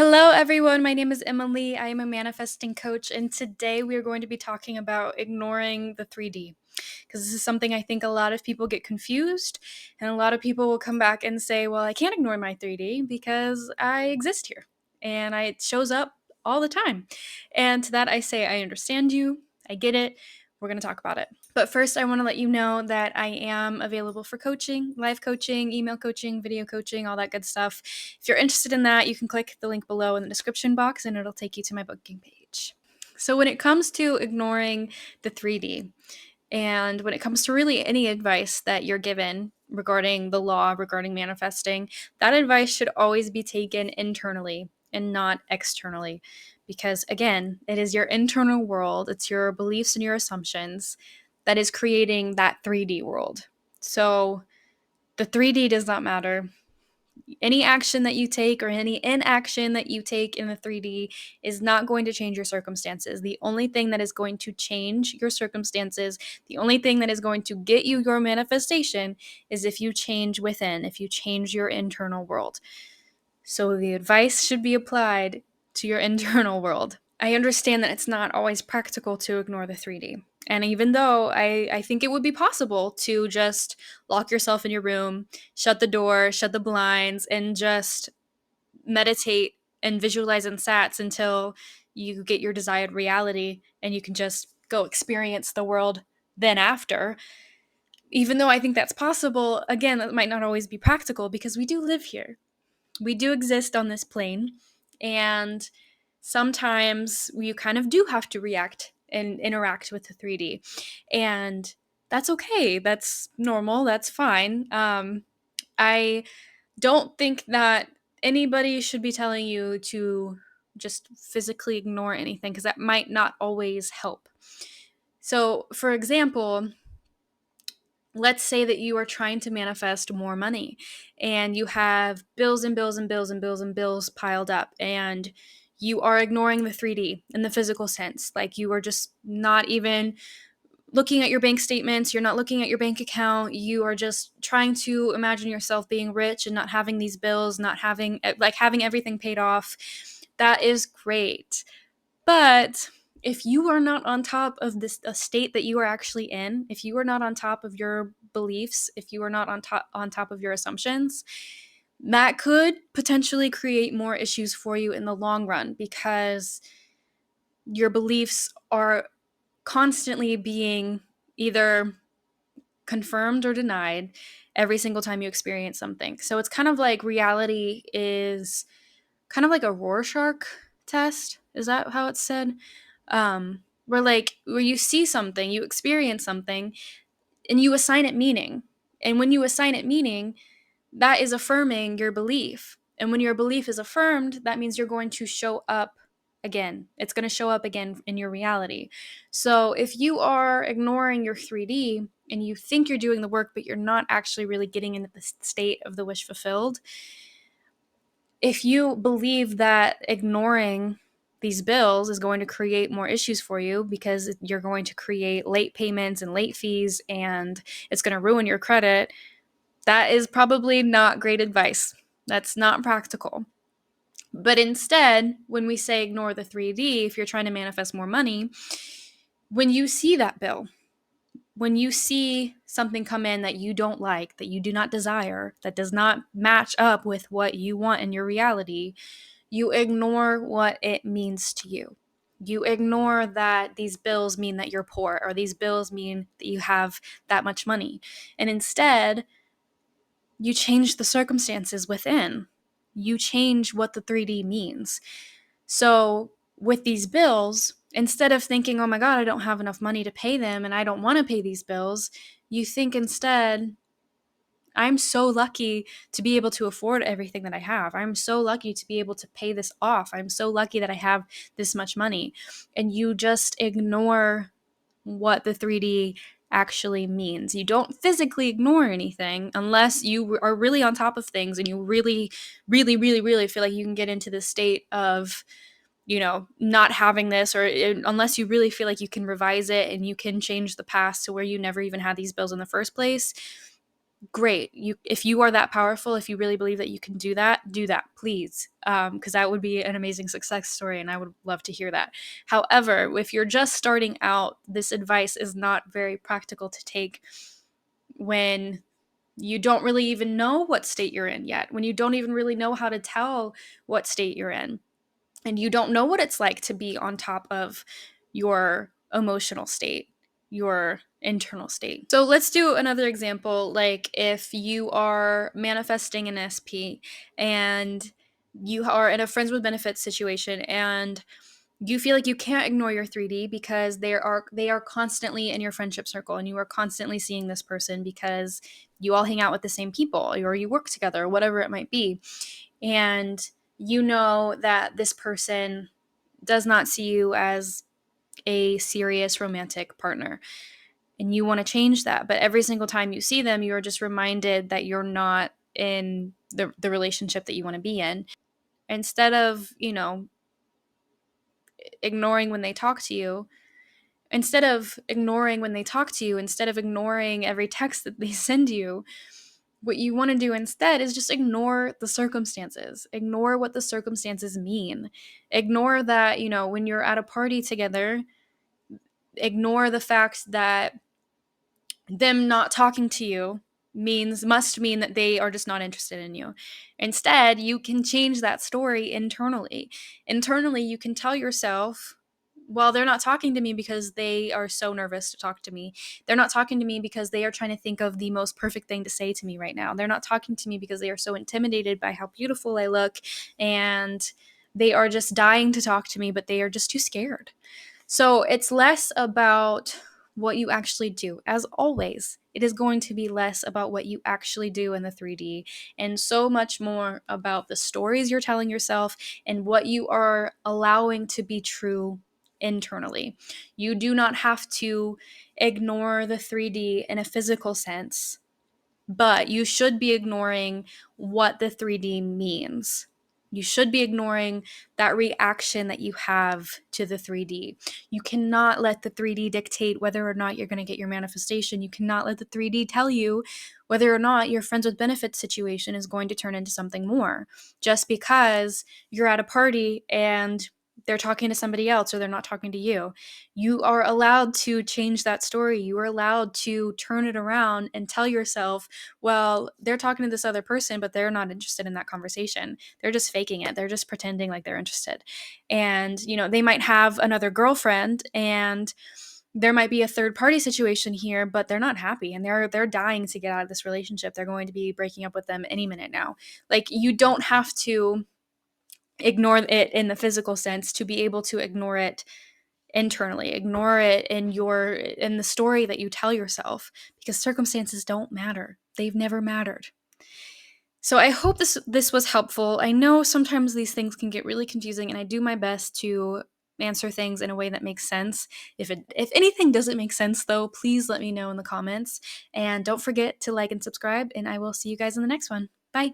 Hello, everyone. My name is Emily. I am a manifesting coach, and today we are going to be talking about ignoring the 3D because this is something I think a lot of people get confused, and a lot of people will come back and say, well, I can't ignore my 3D because I exist here and it shows up all the time. And to that, I say, I understand you, I get it. We're going to talk about it. But first, I want to let you know that I am available for coaching, live coaching, email coaching, video coaching, all that good stuff. If you're interested in that, you can click the link below in the description box and it'll take you to my booking page. So, when it comes to ignoring the 3D, and when it comes to really any advice that you're given regarding the law, regarding manifesting, that advice should always be taken internally and not externally. Because again, it is your internal world, it's your beliefs and your assumptions that is creating that 3D world. So the 3D does not matter. Any action that you take or any inaction that you take in the 3D is not going to change your circumstances. The only thing that is going to change your circumstances, the only thing that is going to get you your manifestation is if you change within, if you change your internal world. So the advice should be applied to your internal world. I understand that it's not always practical to ignore the 3D. And even though I think it would be possible to just lock yourself in your room, shut the door, shut the blinds, and just meditate and visualize in sats until you get your desired reality and you can just go experience the world then after. Even though I think that's possible, again, that might not always be practical because we do live here. We do exist on this plane, and sometimes you kind of do have to react and interact with the 3D. And that's okay. That's normal. That's fine. I don't think that anybody should be telling you to just physically ignore anything because that might not always help. So, for example, let's say that you are trying to manifest more money and you have bills and bills and bills and bills and bills piled up, and you are ignoring the 3D in the physical sense. Like you are just not even looking at your bank statements, you're not looking at your bank account, you are just trying to imagine yourself being rich and not having these bills, not having having everything paid off. That is great. But if you are not on top of this a state that you are actually in, if you are not on top of your beliefs, if you are not on top of your assumptions, that could potentially create more issues for you in the long run because your beliefs are constantly being either confirmed or denied every single time you experience something. So it's kind of like reality is kind of like a Rorschach test. Is that how it's said? Where you see something, you experience something, and you assign it meaning. And when you assign it meaning, that is affirming your belief. And when your belief is affirmed, that means you're going to show up again. It's going to show up again in your reality. So if you are ignoring your 3D and you think you're doing the work, but you're not actually really getting into the state of the wish fulfilled, if you believe that ignoring these bills is going to create more issues for you because you're going to create late payments and late fees and it's going to ruin your credit, that is probably not great advice. That's not practical. But instead, when we say ignore the 3D, if you're trying to manifest more money, when you see that bill, when you see something come in that you don't like, that you do not desire, that does not match up with what you want in your reality, you ignore what it means to you. You ignore that these bills mean that you're poor or these bills mean that you have that much money. And instead, you change the circumstances within. You change what the 3D means. So, with these bills, instead of thinking, oh my God, I don't have enough money to pay them and I don't want to pay these bills, you think instead, I'm so lucky to be able to afford everything that I have. I'm so lucky to be able to pay this off. I'm so lucky that I have this much money. And you just ignore what the 3D actually means. You don't physically ignore anything unless you are really on top of things and you really, really, really, really feel like you can get into the state of, not having this, or unless you really feel like you can revise it and you can change the past to where you never even had these bills in the first place. great. If you are that powerful, if you really believe that you can do that, please, because that would be an amazing success story, and I would love to hear that. However, if you're just starting out, this advice is not very practical to take when you don't really even know what state you're in yet, when you don't even really know how to tell what state you're in, and you don't know what it's like to be on top of your emotional state, your internal state. So let's do another example. Like if you are manifesting an SP and you are in a friends with benefits situation, and you feel like you can't ignore your 3D because they are constantly in your friendship circle, and you are constantly seeing this person because you all hang out with the same people or you work together or whatever it might be. And you know that this person does not see you as a serious romantic partner, and you want to change that, but every single time you see them, you're just reminded that you're not in the relationship that you want to be in. Instead of, ignoring when they talk to you, instead of ignoring every text that they send you, what you want to do instead is just ignore the circumstances. Ignore what the circumstances mean. Ignore that, when you're at a party together, ignore the fact that them not talking to you must mean that they are just not interested in you. Instead, you can change that story internally. Internally, you can tell yourself, well, they're not talking to me because they are so nervous to talk to me. They're not talking to me because they are trying to think of the most perfect thing to say to me right now. They're not talking to me because they are so intimidated by how beautiful I look, and they are just dying to talk to me, but they are just too scared. So it's less about what you actually do. As always, it is going to be less about what you actually do in the 3D and so much more about the stories you're telling yourself and what you are allowing to be true internally. You do not have to ignore the 3D in a physical sense, but you should be ignoring what the 3D means. You should be ignoring that reaction that you have to the 3D. You cannot let the 3D dictate whether or not you're going to get your manifestation. You cannot let the 3D tell you whether or not your friends with benefits situation is going to turn into something more. Just because you're at a party and they're talking to somebody else or they're not talking to you. You are allowed to change that story. You are allowed to turn it around and tell yourself, well, they're talking to this other person, but they're not interested in that conversation. They're just faking it. They're just pretending like they're interested. And, they might have another girlfriend, and there might be a third party situation here, but they're not happy, and they're dying to get out of this relationship. They're going to be breaking up with them any minute now. Like, you don't have to ignore it in the physical sense to be able to ignore it internally. Ignore it in the story that you tell yourself, because circumstances don't matter. They've never mattered. So I hope this was helpful. I know sometimes these things can get really confusing, and I do my best to answer things in a way that makes sense. If anything doesn't make sense though, please let me know in the comments, and don't forget to like and subscribe, and I will see you guys in the next one. Bye.